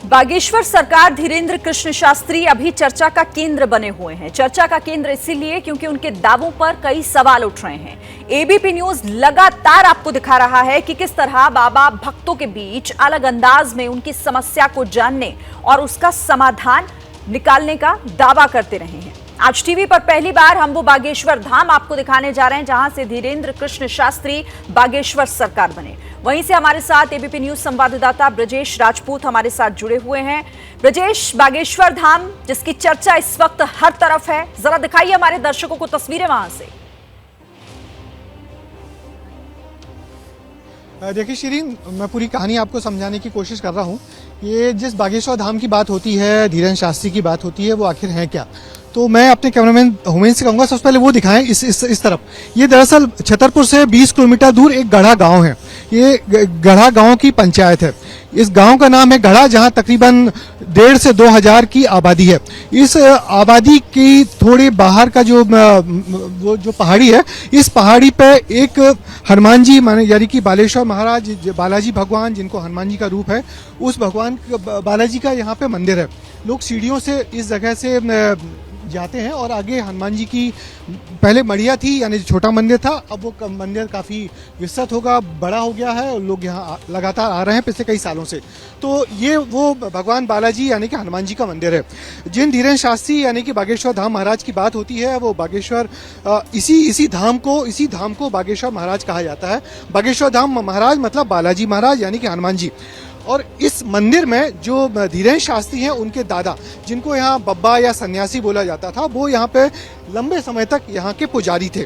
बागेश्वर सरकार धीरेन्द्र कृष्ण शास्त्री अभी चर्चा का केंद्र बने हुए हैं। चर्चा का केंद्र इसीलिए क्योंकि उनके दावों पर कई सवाल उठ रहे हैं। एबीपी न्यूज लगातार आपको दिखा रहा है कि किस तरह बाबा भक्तों के बीच अलग अंदाज में उनकी समस्या को जानने और उसका समाधान निकालने का दावा करते रहे हैं। आज टीवी पर पहली बार हम वो बागेश्वर धाम आपको दिखाने जा रहे हैं जहां से धीरेन्द्र कृष्ण शास्त्री बागेश्वर सरकार बने। वहीं से हमारे साथ एबीपी न्यूज संवाददाता ब्रजेश राजपूत हमारे साथ जुड़े हुए हैं। ब्रजेश, बागेश्वर धाम जिसकी चर्चा इस वक्त हर तरफ है, जरा दिखाइए हमारे दर्शकों को तस्वीरें वहां से। देखिए शिरीन, मैं पूरी कहानी आपको समझाने की कोशिश कर रहा हूँ। ये जिस बागेश्वर धाम की बात होती है, धीरेन्द्र शास्त्री की बात होती है, वो आखिर है क्या? तो मैं अपने कैमरामैन हुमैन से कहूँगा सबसे पहले वो दिखाएं इस तरफ। ये दरअसल छतरपुर से 20 किलोमीटर दूर एक गढ़ा गांव है। ये गढ़ा गांव की पंचायत है। इस गांव का नाम है गढ़ा, जहां तकरीबन 1,500 से 2,000 की आबादी है। इस आबादी की थोड़ी बाहर का जो पहाड़ी है, इस पहाड़ी पे एक हनुमान जी माने यानी कि बालेश्वर महाराज, बालाजी भगवान जिनको हनुमान जी का रूप है, उस भगवान बालाजी का यहाँ पे मंदिर है। लोग सीढ़ियों से इस जगह से जाते हैं और आगे हनुमान जी की पहले मढ़िया थी यानी छोटा मंदिर था। अब वो मंदिर काफ़ी विस्तृत होगा, बड़ा हो गया है और लोग यहाँ लगातार आ रहे हैं पिछले कई सालों से। तो ये वो भगवान बालाजी यानी कि हनुमान जी का मंदिर है। जिन धीरेन्द्र शास्त्री यानी कि बागेश्वर धाम महाराज की बात होती है, वो बागेश्वर इसी धाम को बागेश्वर महाराज कहा जाता है। बागेश्वर धाम महाराज मतलब बालाजी महाराज यानी कि हनुमान जी। और इस मंदिर में जो धीरेन्द्र शास्त्री हैं, उनके दादा जिनको यहाँ बब्बा या सन्यासी बोला जाता था, वो यहाँ पे लंबे समय तक यहाँ के पुजारी थे।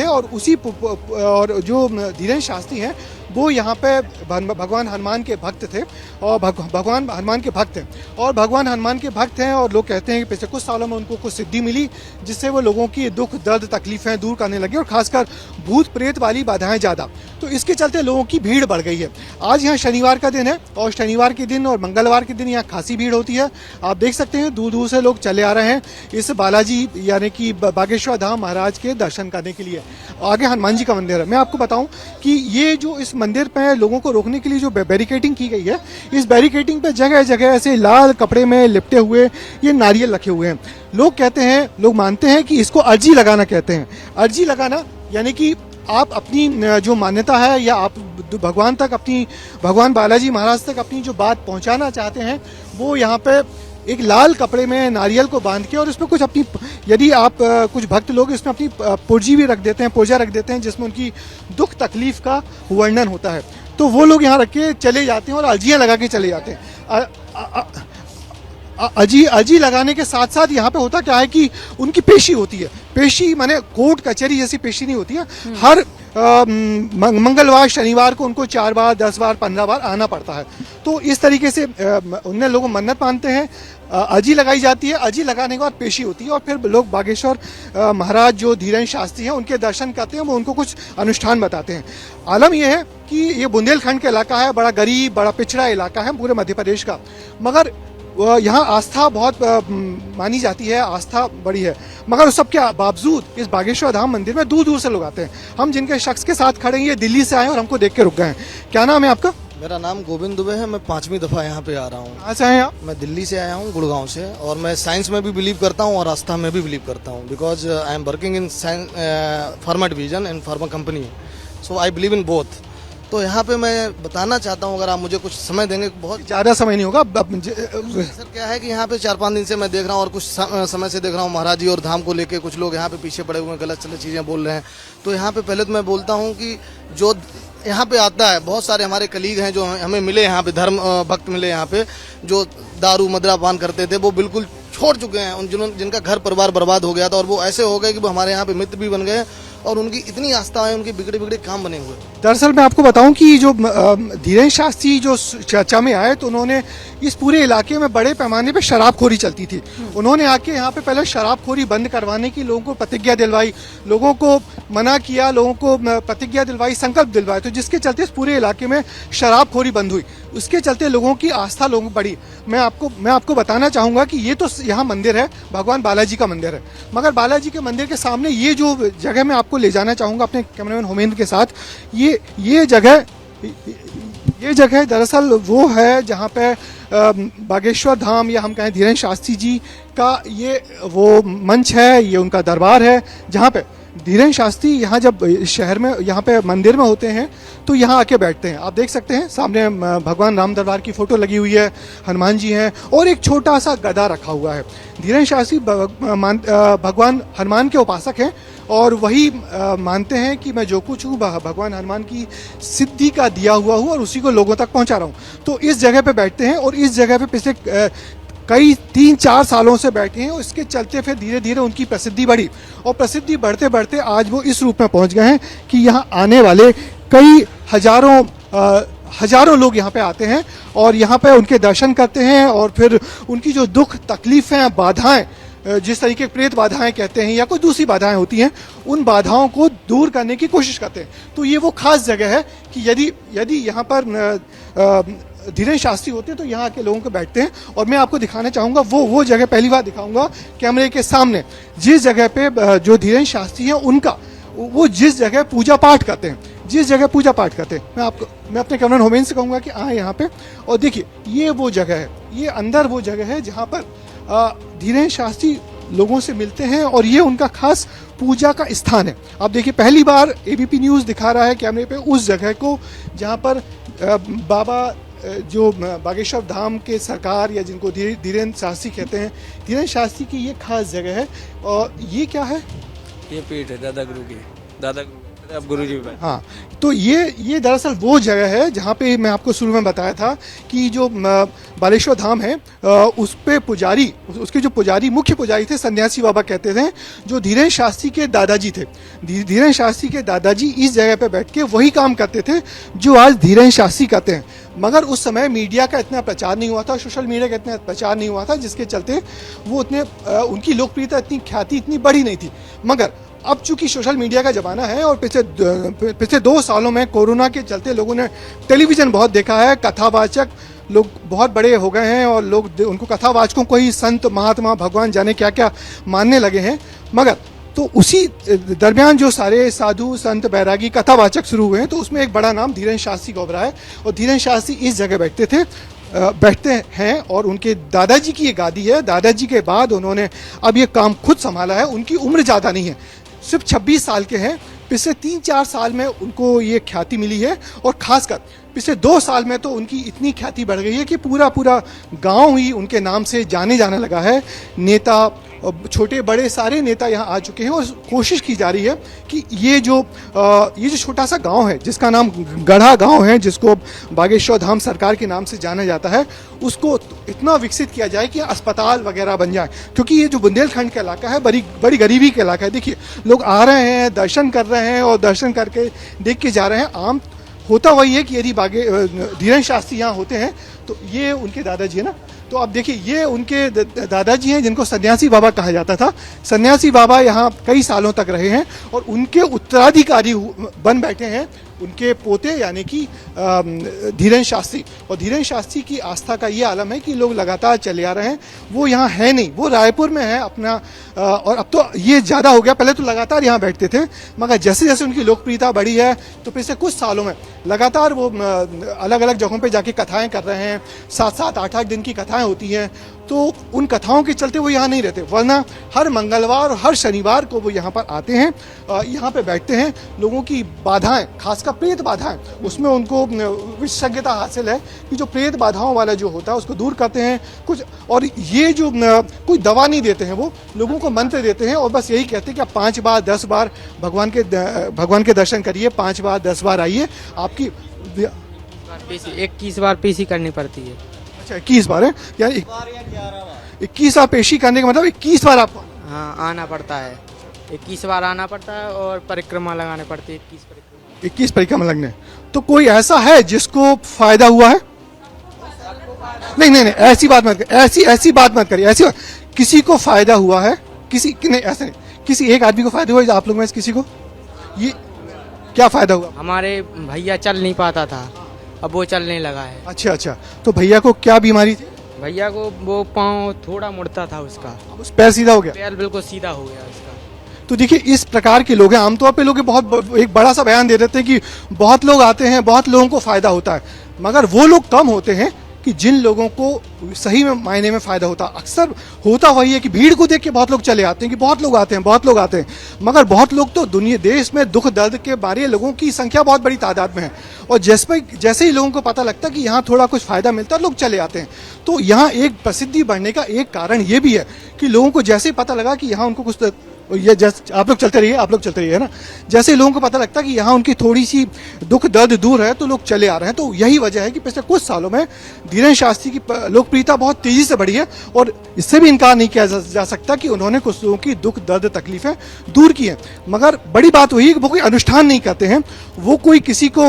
और जो धीरेन्द्र शास्त्री हैं वो यहाँ पे भगवान हनुमान के भक्त थे और भगवान हनुमान के भक्त हैं। और लोग कहते हैं कि पिछले कुछ सालों में उनको कुछ सिद्धि मिली, जिससे वो लोगों की दुख दर्द तकलीफें दूर करने लगे और खासकर भूत प्रेत वाली बाधाएं ज़्यादा। तो इसके चलते लोगों की भीड़ बढ़ गई है। आज यहाँ शनिवार का दिन है और शनिवार के दिन और मंगलवार के दिन यहाँ खासी भीड़ होती है। आप देख सकते हैं दूर दूर से लोग चले आ रहे हैं इस बालाजी यानी कि बागेश्वर धाम महाराज के दर्शन करने के लिए। आगे हनुमान जी का मंदिर है। मैं आपको बताऊं कि ये जो इस मंदिर पे लोगों को रोकने के लिए जो बैरिकेडिंग की गई है, इस बैरिकेडिंग पे जगह जगह ऐसे लाल कपड़े में लिपटे हुए ये नारियल रखे हुए हैं। लोग मानते हैं कि इसको अर्जी लगाना कहते हैं। अर्जी लगाना यानी कि आप अपनी जो मान्यता है या आप भगवान बालाजी महाराज तक अपनी जो बात पहुंचाना चाहते हैं, वो यहाँ पे एक लाल कपड़े में नारियल को बांध के और इसमें कुछ अपनी, यदि आप कुछ भक्त लोग इसमें अपनी पुर्जा रख देते हैं जिसमें उनकी दुख तकलीफ का वर्णन होता है। तो वो लोग यहाँ रख के चले जाते हैं और अर्जियाँ लगा के चले जाते हैं। अर्जी लगाने के साथ साथ यहाँ पे होता क्या है कि उनकी पेशी होती है। पेशी माने कोर्ट कचहरी जैसी पेशी नहीं होती है। हर मंगलवार शनिवार को उनको 4 बार 10 बार 15 बार आना पड़ता है। तो इस तरीके से उन्हें लोग मन्नत मानते हैं, अर्जी लगाई जाती है। अर्जी लगाने के बाद पेशी होती है और फिर लोग बागेश्वर महाराज जो धीरेन्द्र शास्त्री हैं उनके दर्शन करते हैं। वो उनको कुछ अनुष्ठान बताते हैं। आलम यह है कि ये बुंदेलखंड का इलाका है, बड़ा गरीब बड़ा पिछड़ा इलाका है पूरे मध्य प्रदेश का, मगर यहाँ आस्था बहुत मानी जाती है, आस्था बड़ी है। मगर उस सब के बावजूद इस बागेश्वर धाम मंदिर में दूर दूर से लोग आते हैं। हम जिनके शख्स के साथ खड़े हैं ये दिल्ली से आए और हमको देख के रुक गए हैं। क्या नाम है आपका? मेरा नाम गोविंद दुबे है। मैं 5वीं दफ़ा यहाँ पे आ रहा हूँ। कहाँ से आए आप? मैं दिल्ली से आया हूँ, गुड़गांव से। और मैं साइंस में भी बिलीव करता हूँ और आस्था में भी बिलीव करता हूँ, because I am working in pharma division in pharma company, so I believe in both. तो यहाँ पे मैं बताना चाहता हूँ, अगर आप मुझे कुछ समय देंगे। बहुत ज़्यादा समय नहीं होगा सर। क्या है कि यहाँ पे 4-5 दिन से मैं देख रहा हूँ और कुछ समय से देख रहा हूँ महाराज जी और धाम को लेके कुछ लोग यहाँ पे पीछे पड़े हुए हैं, गलत चीज़ें बोल रहे हैं। तो यहाँ पे पहले तो मैं बोलता हूँ कि जो यहाँ पे आता है, बहुत सारे हमारे कलीग हैं जो हमें मिले यहाँ पे, धर्म भक्त मिले यहाँ पे, जो दारू मदिरा पान करते थे वो बिल्कुल छोड़ चुके हैं। जिनका घर परिवार बर्बाद हो गया था और वो ऐसे हो गए कि वो हमारे यहाँ पे मित्र भी बन गए और उनकी इतनी आस्था है, उनके बिगड़े काम बने हुए। दरअसल मैं आपको बताऊं कि जो धीरेन्द्र शास्त्री जो चर्चा में आए तो उन्होंने इस पूरे इलाके में बड़े पैमाने पे शराबखोरी चलती थी। उन्होंने आके यहाँ पे पहले शराबखोरी बंद करवाने की लोगों को प्रतिज्ञा दिलवाई, लोगों को मना किया, लोगों को प्रतिज्ञा दिलवाई, संकल्प दिलवाए, तो जिसके चलते इस पूरे इलाके में शराबखोरी बंद हुई। उसके चलते लोगों की आस्था लोगों बढ़ी। मैं आपको बताना चाहूँगा कि ये तो यहाँ मंदिर है, भगवान बालाजी का मंदिर है, मगर बालाजी के मंदिर के सामने ये जो जगह मैं आपको ले जाना चाहूँगा अपने कैमरामैन होमेंद्र के साथ, ये जगह ये जगह दरअसल वो है जहाँ पे बागेश्वर धाम या हम कहें धीरेन्द्र शास्त्री जी का ये वो मंच है, ये उनका दरबार है, जहाँ पे धीरेन्द्र शास्त्री यहाँ जब शहर में यहाँ पे मंदिर में होते हैं तो यहाँ आके बैठते हैं। आप देख सकते हैं सामने भगवान राम दरबार की फोटो लगी हुई है, हनुमान जी हैं और एक छोटा सा गदा रखा हुआ है। धीरेन्द्र शास्त्री भगवान हनुमान के उपासक हैं और वही मानते हैं कि मैं जो कुछ हूँ भगवान हनुमान की सिद्धि का दिया हुआ हूँ और उसी को लोगों तक पहुँचा रहा हूँ। तो इस जगह पे बैठते हैं और इस जगह पे पिछले कई 3-4 सालों से बैठे हैं और इसके चलते फिर धीरे धीरे उनकी प्रसिद्धि बढ़ी और प्रसिद्धि बढ़ते बढ़ते आज वो इस रूप में पहुंच गए हैं कि यहाँ आने वाले कई हजारों लोग यहाँ पे आते हैं और यहाँ पे उनके दर्शन करते हैं और फिर उनकी जो दुख तकलीफें बाधाएं, जिस तरीके प्रेत बाधाएं कहते हैं या कोई दूसरी बाधाएं होती हैं, उन बाधाओं को दूर करने की कोशिश करते हैं। तो ये वो खास जगह है कि यदि यहाँ पर धीरेन्द्र शास्त्री होते हैं तो यहाँ के लोगों को बैठते हैं। और मैं आपको दिखाना चाहूँगा वो जगह पहली बार दिखाऊंगा कैमरे के सामने, जिस जगह पे जो धीरेन्द्र शास्त्री हैं उनका वो जिस जगह पूजा पाठ करते हैं, जिस जगह पूजा पाठ करते हैं, मैं अपने कैमरा होमेन से कहूँगा कि आए यहाँ पे और देखिए ये वो जगह है, ये अंदर वो जगह है जहाँ पर धीरेन्द्र शास्त्री लोगों से मिलते हैं और ये उनका खास पूजा का स्थान है। आप देखिए पहली बार एबीपी न्यूज़ दिखा रहा है कैमरे पे उस जगह को जहाँ पर बाबा जो बागेश्वर धाम के सरकार या जिनको धीरेन्द्र शास्त्री कहते हैं, धीरेन्द्र शास्त्री की ये खास जगह है। और ये क्या है? ये पीठ है दादा गुरु की, दादा अब गुरु जी। हाँ, तो ये दरअसल वो जगह है जहाँ पे मैं आपको शुरू में बताया था कि जो बालेश्वर धाम है उस पे पुजारी, उसके जो पुजारी मुख्य पुजारी थे सन्यासी बाबा कहते थे, जो धीरेन्द्र शास्त्री के दादाजी थे। धीरेन्द्र शास्त्री के दादाजी इस जगह पे बैठ के वही काम करते थे जो आज धीरेन्द्र शास्त्री करते हैं। मगर उस समय मीडिया का इतना प्रचार नहीं हुआ था, सोशल मीडिया का इतना प्रचार नहीं हुआ था, जिसके चलते वो उनकी लोकप्रियता इतनी ख्याति इतनी बढ़ी नहीं थी। मगर अब चूंकि सोशल मीडिया का ज़माना है और पिछले 2 सालों में कोरोना के चलते लोगों ने टेलीविज़न बहुत देखा है, कथावाचक लोग बहुत बड़े हो गए हैं और लोग उनको कथावाचकों को ही संत महात्मा भगवान जाने क्या क्या मानने लगे हैं। मगर तो उसी दरमियान जो सारे साधु संत बैरागी कथावाचक शुरू हुए हैं तो उसमें एक बड़ा नाम धीरेन्द्र शास्त्री का उभरा है और धीरेन्द्र शास्त्री इस जगह बैठते हैं और उनके दादाजी की ये गादी है। दादाजी के बाद उन्होंने अब ये काम खुद संभाला है। उनकी उम्र ज़्यादा नहीं है, सिर्फ 26 साल के हैं। पिछले 3-4 साल में उनको ये ख्याति मिली है और खासकर पिछले 2 साल में तो उनकी इतनी ख्याति बढ़ गई है कि पूरा गांव ही उनके नाम से जाने लगा है। नेता, छोटे बड़े सारे नेता यहाँ आ चुके हैं और कोशिश की जा रही है कि ये जो छोटा सा गांव है जिसका नाम गढ़ा गांव है, जिसको बागेश्वर धाम सरकार के नाम से जाना जाता है, उसको इतना विकसित किया जाए कि अस्पताल वगैरह बन जाए। क्योंकि ये जो बुंदेलखंड का इलाका है बड़ी गरीबी का इलाका है। देखिए लोग आ रहे हैं, दर्शन कर रहे हैं और दर्शन करके देख के जा रहे हैं। आम होता वही है कि यदि धीरेन्द्र शास्त्री यहाँ होते हैं तो ये उनके दादाजी है ना, तो आप देखिए ये उनके दादाजी हैं जिनको सन्यासी बाबा कहा जाता था। सन्यासी बाबा यहाँ कई सालों तक रहे हैं और उनके उत्तराधिकारी बन बैठे हैं उनके पोते यानी कि धीरेन्द्र शास्त्री। और धीरेन्द्र शास्त्री की आस्था का ये आलम है कि लोग लगातार चले आ रहे हैं। वो यहाँ है नहीं, वो रायपुर में है अपना, और अब तो ये ज़्यादा हो गया। पहले तो लगातार यहाँ बैठते थे, मगर जैसे जैसे उनकी लोकप्रियता बढ़ी है तो पिछले कुछ सालों में लगातार वो अलग अलग जगहों पे जाके कथाएं कर रहे हैं। 7-7, 8-8 दिन की कथाएं होती हैं, तो उन कथाओं के चलते वो यहाँ नहीं रहते, वरना हर मंगलवार और हर शनिवार को वो यहाँ पर आते हैं, यहाँ पे बैठते हैं। लोगों की बाधाएं, खासकर प्रेत बाधाएं, उसमें उनको विशेषज्ञता हासिल है कि जो प्रेत बाधाओं वाला जो होता है उसको दूर करते हैं कुछ। और ये जो कोई दवा नहीं देते हैं, वो लोगों को मंत्र देते हैं और बस यही कहते हैं कि आप 5 बार 10 बार भगवान के दर्शन करिए, 5 बार 10 बार आइए। आपकी 21 बार पेशी करनी पड़ती है। अच्छा, 21 बार है, यानी 21 बार पेशी करने का मतलब 21 बार आपको आना पड़ता है। 21 बार आना पड़ता है और परिक्रमा लगाने पड़ती है। 21 परिक्रमा लगने। तो कोई ऐसा है जिसको फायदा हुआ है? नहीं, ऐसी बात मत करिए। ऐसी किसी को फायदा हुआ है? नहीं, ऐसा नहीं। किसी एक आदमी को फायदा हुआ आप लोग में से किसी को? ये क्या फायदा हुआ? हमारे भैया चल नहीं पाता था, अब वो चलने लगा है। अच्छा, तो भैया को क्या बीमारी थी? भैया को वो पाँव थोड़ा मुड़ता था उसका, उस पैर सीधा हो गया? पैर बिल्कुल सीधा हो गया उसका। तो देखिए इस प्रकार के लोग हैं। आमतौर पे लोग बहुत एक बड़ा सा बयान दे देते हैं कि बहुत लोग आते हैं, बहुत लोगों को फायदा होता है। मगर वो लोग कम होते हैं कि जिन लोगों को सही में मायने में फायदा होता। अक्सर होता वही है कि भीड़ को देख के बहुत लोग चले आते हैं, कि बहुत लोग आते हैं, बहुत लोग आते हैं, मगर बहुत लोग तो दुनिया देश में दुख दर्द के बारे लोगों की संख्या बहुत बड़ी तादाद में है, और जैसे ही लोगों को पता लगता है कि यहाँ थोड़ा कुछ फायदा मिलता है, लोग चले आते हैं। तो यहाँ एक प्रसिद्धि बढ़ने का एक कारण ये भी है कि लोगों को जैसे ही पता लगा कि यहाँ उनको कुछ ये जैसे आप लोग चलते रहिए है ना, जैसे लोगों को पता लगता है कि यहाँ उनकी थोड़ी सी दुख दर्द दूर है तो लोग चले आ रहे हैं। तो यही वजह है कि पिछले कुछ सालों में धीरेन्द्र शास्त्री की लोकप्रियता बहुत तेजी से बढ़ी है, और इससे भी इनकार नहीं किया जा सकता कि उन्होंने कुछ लोगों की दुख दर्द तकलीफें दूर की हैं। मगर बड़ी बात वही है कि वो कोई अनुष्ठान नहीं करते हैं, वो कोई किसी को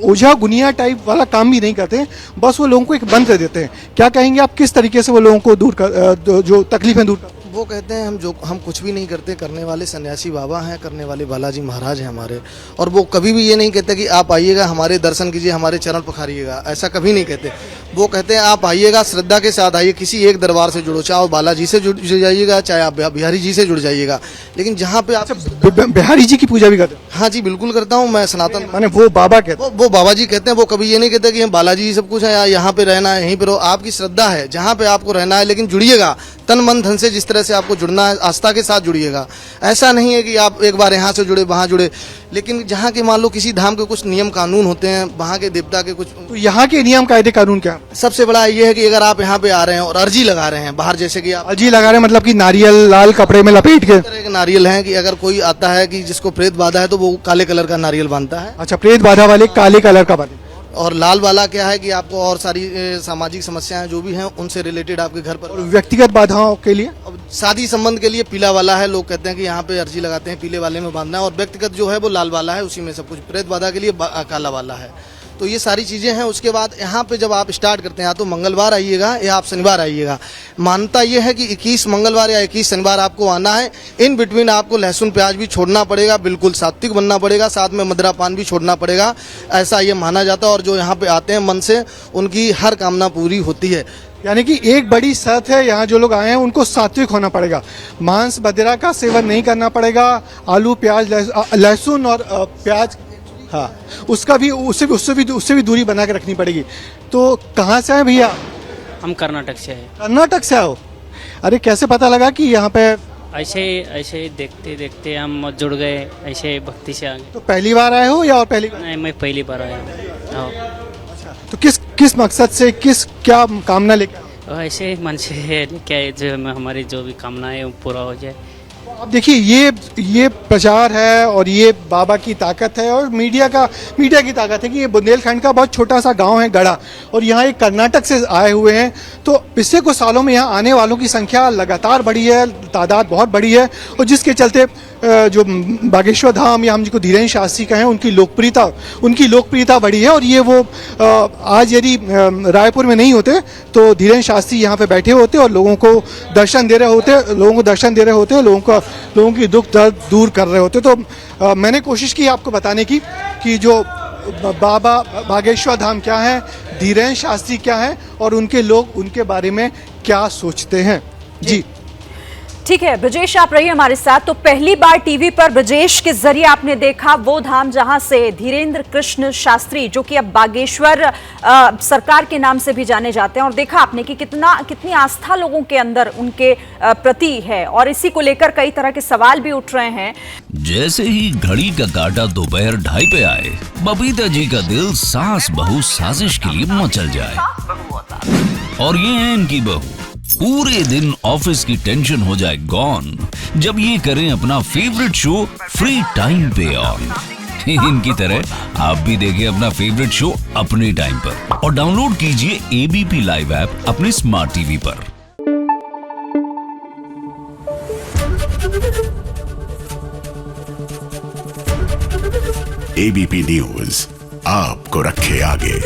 ओझा गुनिया टाइप वाला काम भी नहीं करते हैं, बस वो लोगों को एक मंत्र देते हैं। क्या कहेंगे आप, किस तरीके से वो लोगों को दूर कर जो तकलीफें दूर करते हैं? वो कहते हैं हम कुछ भी नहीं करते, करने वाले सन्यासी बाबा हैं, करने वाले बालाजी महाराज हैं हमारे। और वो कभी भी ये नहीं कहते कि आप आइएगा हमारे दर्शन कीजिए, हमारे चरण पखारिएगा, ऐसा कभी नहीं कहते। वो कहते हैं आप आइएगा, श्रद्धा के साथ आइए, किसी एक दरबार से जुड़ो, चाहे आप बालाजी से जुड़ जाइएगा, चाहे आप बिहारी जी से जुड़ जाइएगा, लेकिन जहाँ पे आप बिहारी जी की पूजा भी करते हैं? हाँ जी बिल्कुल करता हूँ मैं, सनातन माने वो बाबा कहते हैं, वो बाबा जी कहते हैं। वो कभी ये नहीं कहते कि हम बालाजी जी सब कुछ है, यहाँ पे रहना है, यहीं पे रहो। आपकी श्रद्धा है, जहाँ पे आपको रहना है, लेकिन जुड़िएगा तन मन धन से, जिस तरह से आपको जुड़ना है आस्था के साथ जुड़िएगा। ऐसा नहीं है कि आप एक बार यहाँ से जुड़े वहाँ जुड़े, लेकिन जहाँ के मान लो किसी धाम के कुछ नियम कानून होते हैं, वहाँ के देवता के कुछ। तो यहाँ के नियम कायदे कानून क्या है? सबसे बड़ा ये है कि अगर आप यहाँ पे आ रहे हैं और अर्जी लगा रहे हैं बाहर, जैसे कि आप अर्जी लगा रहे हैं मतलब कि नारियल लाल कपड़े में लपेट के? तरह के नारियल हैं कि अगर कोई आता है कि जिसको प्रेत बाधा है तो वो काले कलर का नारियल बांधता है। अच्छा, प्रेत बाधा वाले काले कलर का बांधे। और लाल वाला क्या है कि आपको और सारी सामाजिक समस्याएं जो भी हैं उनसे रिलेटेड आपके घर पर। और व्यक्तिगत बाधाओं के लिए? अब शादी संबंध के लिए पीला वाला है, लोग कहते हैं कि यहाँ पे अर्जी लगाते हैं पीले वाले में बांधना है, और व्यक्तिगत जो है वो लाल वाला है, उसी में सब कुछ। प्रेत बाधा के लिए काला वाला है। तो ये सारी चीज़ें हैं। उसके बाद यहाँ पे जब आप स्टार्ट करते हैं, या तो मंगलवार आइएगा या आप शनिवार आइएगा। मान्यता ये है कि 21 मंगलवार या 21 शनिवार आपको आना है। इन बिटवीन आपको लहसुन प्याज भी छोड़ना पड़ेगा, बिल्कुल सात्विक बनना पड़ेगा, साथ में मदिरा पान भी छोड़ना पड़ेगा, ऐसा ये माना जाता है। और जो यहाँ पे आते हैं मन से, उनकी हर कामना पूरी होती है। यानी कि एक बड़ी शर्त है, यहाँ जो लोग आए हैं उनको सात्विक होना पड़ेगा, मांस मदिरा का सेवन नहीं करना पड़ेगा, आलू प्याज लहसुन और प्याज, हाँ उसका भी उससे भी दूरी बना के रखनी पड़ेगी। तो कहाँ से आए भैया? हम कर्नाटक से हैं। कर्नाटक से आओ? अरे कैसे पता लगा कि यहाँ पे? ऐसे देखते देखते हम जुड़ गए, ऐसे भक्ति से आ गए। तो पहली बार आए हो या और पहली बार? नहीं, मैं पहली बार आया हूँ। तो किस मकसद से, क्या कामना लेकर? ऐसे मन से क्या जो हमारी जो भी कामना है वो पूरा हो जाए। अब देखिए ये प्रचार है और ये बाबा की ताकत है और मीडिया की ताकत है कि ये बुंदेलखंड का बहुत छोटा सा गांव है गढ़ा, और यहाँ एक कर्नाटक से आए हुए हैं। तो पिछले कुछ सालों में यहाँ आने वालों की संख्या लगातार बढ़ी है, तादाद बहुत बड़ी है, और जिसके चलते जो बागेश्वर धाम या हम जिसको धीरेन्द्र शास्त्री कहें, उनकी लोकप्रियता बढ़ी है। और ये वो आज यदि रायपुर में नहीं होते तो धीरेन्द्र शास्त्री यहाँ पे बैठे होते और लोगों को दर्शन दे रहे होते, लोगों की दुख दर्द दूर कर रहे होते। तो मैंने कोशिश की आपको बताने की कि जो बाबा बागेश्वर धाम क्या है, धीरेन्द्र शास्त्री क्या है, और उनके लोग उनके बारे में क्या सोचते हैं। जी ठीक है ब्रजेश, आप रहिए हमारे साथ। तो पहली बार टीवी पर ब्रजेश के जरिए आपने देखा वो धाम जहां से धीरेन्द्र कृष्ण शास्त्री, जो कि अब बागेश्वर सरकार के नाम से भी जाने जाते हैं, और देखा आपने कि कितनी आस्था लोगों के अंदर उनके प्रति है, और इसी को लेकर कई तरह के सवाल भी उठ रहे हैं। जैसे ही घड़ी का काटा दोपहर 2:30 पे आए, बबीता जी का दिल सास बहू साजिश के लिए मचल जाए। और ये है इनकी बहू, पूरे दिन ऑफिस की टेंशन हो जाए गॉन जब ये करें अपना फेवरेट शो फ्री टाइम पे ऑन। इनकी तरह आप भी देखिए अपना फेवरेट शो अपने टाइम पर, और डाउनलोड कीजिए एबीपी लाइव ऐप अपने स्मार्ट टीवी पर। एबीपी न्यूज आपको रखे आगे।